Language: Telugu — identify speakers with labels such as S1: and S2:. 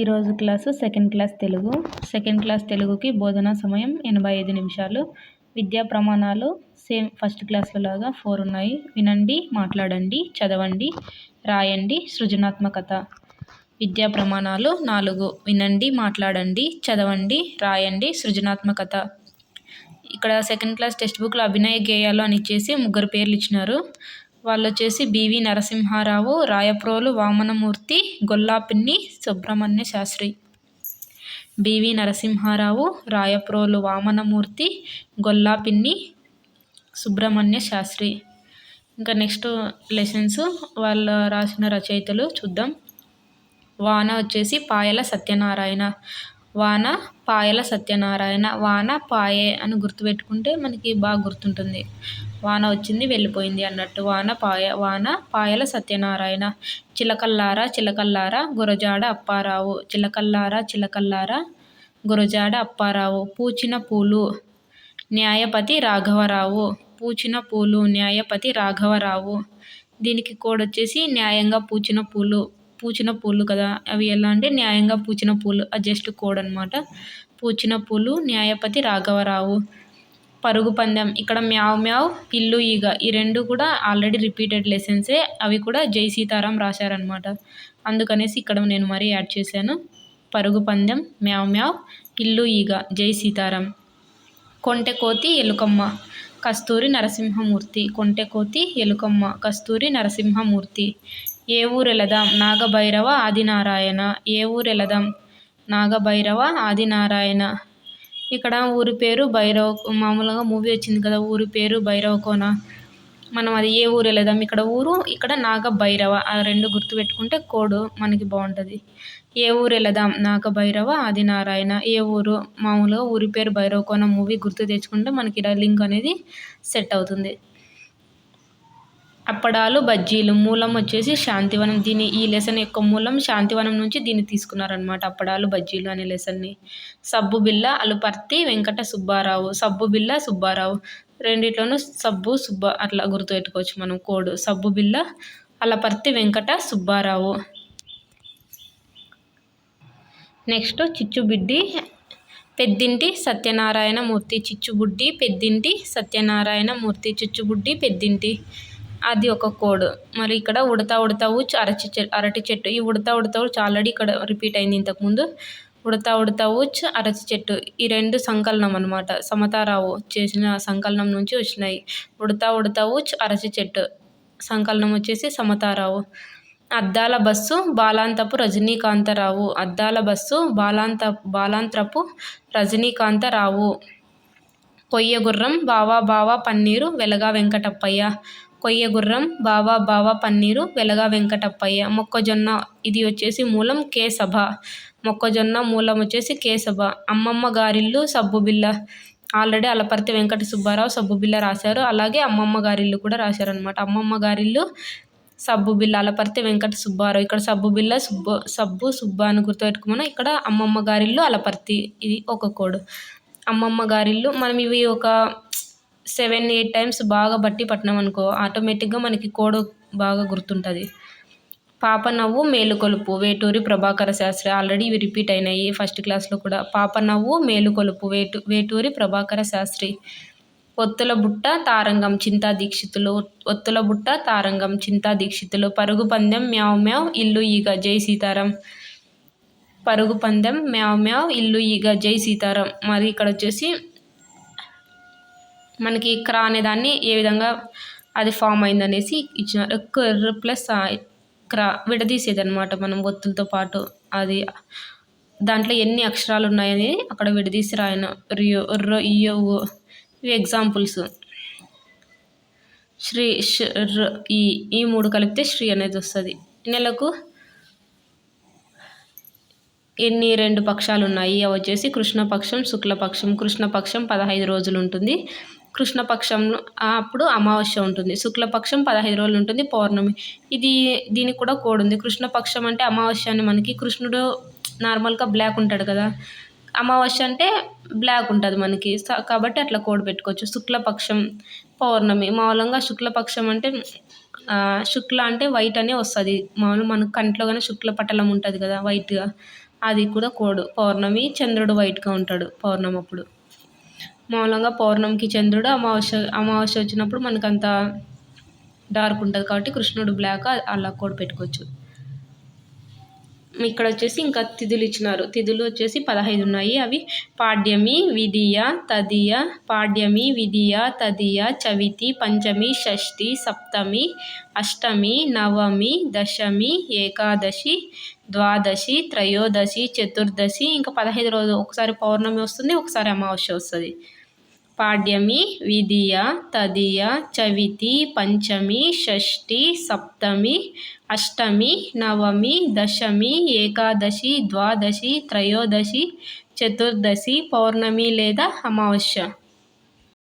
S1: ఈరోజు క్లాసు సెకండ్ క్లాస్ తెలుగుకి బోధనా సమయం 85 నిమిషాలు. విద్యా ప్రమాణాలు సేమ్ ఫస్ట్ క్లాస్లో లాగా 4 ఉన్నాయి. వినండి, మాట్లాడండి, చదవండి, రాయండి, సృజనాత్మకత. విద్యా ప్రమాణాలు 4. వినండి, మాట్లాడండి, చదవండి, రాయండి, సృజనాత్మకత. ఇక్కడ సెకండ్ క్లాస్ టెక్స్ట్ బుక్లో అభినయ గేయాలు అని ఇచ్చేసి 3 పేర్లు ఇచ్చినారు. వాళ్ళు వచ్చేసి బివి నరసింహారావు, రాయప్రోలు వామనమూర్తి, గొల్లాపిన్ని సుబ్రహ్మణ్య శాస్త్రి. బివి నరసింహారావు, రాయప్రోలు వామనమూర్తి, గొల్లాపిన్ని సుబ్రహ్మణ్య శాస్త్రి. ఇంకా నెక్స్ట్ లెసన్స్ వాళ్ళు రాసిన రచయితలు చూద్దాం. వాన వచ్చేసి పాయల సత్యనారాయణ. వాన పాయల సత్యనారాయణ. వాన పాయే అని గుర్తుపెట్టుకుంటే మనకి బాగా గుర్తుంటుంది. వాన వచ్చింది వెళ్ళిపోయింది అన్నట్టు. వాన పాయల సత్యనారాయణ. చిలకల్లారా చిలకల్లారా గురజాడ అప్పారావు. చిలకల్లారా చిలకల్లారా గురజాడ అప్పారావు. పూచిన పూలు న్యాయపతి రాఘవరావు. పూచిన పూలు న్యాయపతి రాఘవరావు. దీనికి కోడ్ వచ్చేసి న్యాయంగా పూచిన పూలు కదా, అవి ఎలా అంటే న్యాయంగా పూచిన పూలు, అది జస్ట్ కోడ్ అనమాట. పూచిన పూలు న్యాయపతి రాఘవరావు. పరుగు పందెం, ఇక్కడ మ్యావ్ మ్యావ్, ఇల్లు ఈగ, ఈ రెండు కూడా ఆల్రెడీ రిపీటెడ్ లెసన్సే. అవి కూడా జై సీతారాం రాశారనమాట. అందుకనేసి ఇక్కడ నేను మరీ యాడ్ చేశాను. పరుగు పందెం, మ్యావ్ మ్యావ్, ఇల్లు ఈగ, జై సీతారాం. కొంటెకోతి ఎలుకమ్మ, కస్తూరి నరసింహమూర్తి. కొంటెకోతి ఎలుకమ్మ, కస్తూరి నరసింహమూర్తి. ఏ ఊరెళదాం, నాగభైరవ ఆదినారాయణ. ఏ ఊరెళదాం, నాగభైరవ ఆదినారాయణ. ఇక్కడ ఊరి పేరు మామూలుగా మూవీ వచ్చింది కదా, ఊరి పేరు భైరవకోన. మనం అది ఏ ఊరు వెళదాం, ఇక్కడ ఊరు, ఇక్కడ నాగభైరవ, ఆ రెండు గుర్తుపెట్టుకుంటే కోడ్ మనకి బాగుంటుంది. ఏ ఊరు వెళదాం, నాగభైరవ ఆదినారాయణ. ఏ ఊరు, మామూలుగా ఊరి పేరు భైరవకోన మూవీ గుర్తు తెచ్చుకుంటే మనకి ఇలా లింక్ అనేది సెట్ అవుతుంది. అప్పడాలు బజ్జీలు, మూలం వచ్చేసి శాంతివనం. ఈ లెసన్ యొక్క మూలం శాంతివనం నుంచి దీన్ని తీసుకున్నారనమాట, అప్పడాలు బజ్జీలు అనే లెసన్ని. సబ్బు బిల్ల అలుపర్తి వెంకట సుబ్బారావు. సబ్బు బిల్ల సుబ్బారావు, రెండిట్లోనూ సబ్బు సుబ్బ అట్లా గుర్తుపెట్టుకోవచ్చు మనం కోడ్. సబ్బు బిల్ల అలపర్తి వెంకట సుబ్బారావు. నెక్స్ట్ చిచ్చుబిడ్డి పెద్దింటి సత్యనారాయణమూర్తి. చిచ్చుబుడ్డి పెద్దింటి సత్యనారాయణమూర్తి. చిచ్చుబుడ్డి పెద్దింటి, అది ఒక కోడ్. మరి ఇక్కడ ఉడతా ఊచ్ అరటి చెట్టు. ఈ ఉడతా ఊచ్ ఆల్రెడీ ఇక్కడ రిపీట్ అయింది ఇంతకుముందు. ఉడతా ఊచ్ అరటి చెట్టు, ఈ రెండు సంకలనం అనమాట. సమతారావు చేసిన సంకలనం నుంచి వచ్చినాయి. ఉడతా ఊచ్ అరటి చెట్టు, సంకలనం వచ్చేసి సమతారావు. అద్దాల బస్సు బాలాంతపు రజనీకాంతరావు. అద్దాల బస్సు బాలాంత్రపు రజనీకాంతరావు. కొయ్యగుర్రం బావా పన్నీరు వెలగా వెంకటప్పయ్య. కొయ్యగుర్రం బావా పన్నీరు వెలగా వెంకటప్పయ్య. మొక్కజొన్న, ఇది వచ్చేసి మూలం కేశభ. మొక్కజొన్న మూలం వచ్చేసి కేశభ. అమ్మమ్మ గారిల్లు సబ్బుబిల్ల, ఆల్రెడీ అలపర్తి వెంకట సుబ్బారావు సబ్బుబిల్ల రాశారు, అలాగే అమ్మమ్మ గారిల్లు కూడా రాశారనమాట. అమ్మమ్మ గారిల్లు సబ్బుబిల్ల అలపర్తి వెంకట సుబ్బారావు. ఇక్కడ సబ్బుబిల్ల సుబ్బ అని గుర్తుపెట్టుకున్నాను. ఇక్కడ అమ్మమ్మ గారిల్లు అలపర్తి, ఇది ఒక కోడ్. అమ్మమ్మ గారిల్లు, మనం ఇవి ఒక 7-8 టైమ్స్ బాగా బట్టి పట్టినాం అనుకో, ఆటోమేటిక్గా మనకి కోడ్ బాగా గుర్తుంటుంది. పాప నవ్వు మేలుకొలుపు వేటూరి ప్రభాకర శాస్త్రి. ఆల్రెడీ ఇవి రిపీట్ అయినాయి ఫస్ట్ క్లాస్లో కూడా. పాప నవ్వు మేలుకొలుపు వేటూరి ప్రభాకర శాస్త్రి. ఒత్తుల బుట్ట తారంగం చింతా దీక్షితులు. ఒత్తుల బుట్ట తారంగం చింతా దీక్షితులు. పరుగు పందెం మ్యావ్ మ్యావ్ ఇల్లు ఈగ, జై సీతారాం. పరుగు పందెం మ్యావ్ మ్యావ్ ఇల్లు ఈగ, జై సీతారాం. మరి ఇక్కడ వచ్చేసి మనకి క్రా అనే దాన్ని ఏ విధంగా అది ఫామ్ అయిందనేసి ఇచ్చినారు. కర్ర ప్లస్ క్రా విడదీసేదనమాట మనం ఒత్తులతో పాటు. అది దాంట్లో ఎన్ని అక్షరాలు ఉన్నాయని అక్కడ విడదీసి రాయను. రియో ర ఇయో ఓ, ఇవి ఎగ్జాంపుల్స్. శ్రీ ఈ 3 కలిపితే శ్రీ అనేది వస్తుంది. నెలకు ఎన్ని 2 పక్షాలు ఉన్నాయి, అవి వచ్చేసి కృష్ణపక్షం శుక్లపక్షం. కృష్ణపక్షం 15 రోజులు ఉంటుంది. కృష్ణపక్షంలో అప్పుడు అమావాస్య ఉంటుంది. శుక్లపక్షం 15 రోజులు ఉంటుంది, పౌర్ణమి. దీనికి కూడా కోడ్ ఉంది. కృష్ణపక్షం అంటే అమావాస్య అని, మనకి కృష్ణుడు నార్మల్గా బ్లాక్ ఉంటాడు కదా, అమావాస్య అంటే బ్లాక్ ఉంటుంది మనకి, కాబట్టి అట్లా కోడ్ పెట్టుకోవచ్చు. శుక్లపక్షం పౌర్ణమి. మామూలుగా శుక్లపక్షం అంటే శుక్ల అంటే వైట్ అనే వస్తుంది. మామూలు మనకు కంట్లో కానీ శుక్ల పటలం ఉంటుంది కదా వైట్గా, అది కూడా కోడ్. పౌర్ణమి చంద్రుడు వైట్గా ఉంటాడు పౌర్ణమి అప్పుడు. మామూలుగా పౌర్ణమికి చంద్రుడు, అమావాస్య వచ్చినప్పుడు మనకంత డార్క్ ఉంటుంది కాబట్టి కృష్ణుడు బ్లాక్, అలా కోడ్ పెట్టుకోవచ్చు. ఇక్కడ వచ్చేసి ఇంకా తిథులు ఇచ్చినారు. తిథులు వచ్చేసి 15 ఉన్నాయి. అవి పాడ్యమి, విధియ, తదియ, పాడ్యమి, విధియ, తదియ, చవితి, పంచమి, షష్ఠి, సప్తమి, అష్టమి, నవమి, దశమి, ఏకాదశి, ద్వాదశి, త్రయోదశి, చతుర్దశి. ఇంకా 15 రోజులు ఒకసారి పౌర్ణమి వస్తుంది, ఒకసారి అమావాస్య వస్తుంది. పాడ్యమి, విధియ, తదియ, చవితి, పంచమి, షష్ఠి, సప్తమి, అష్టమి, నవమి, దశమి, ఏకాదశి, ద్వాదశి, త్రయోదశి, చతుర్దశి, పౌర్ణమి లేదా అమావాస్య.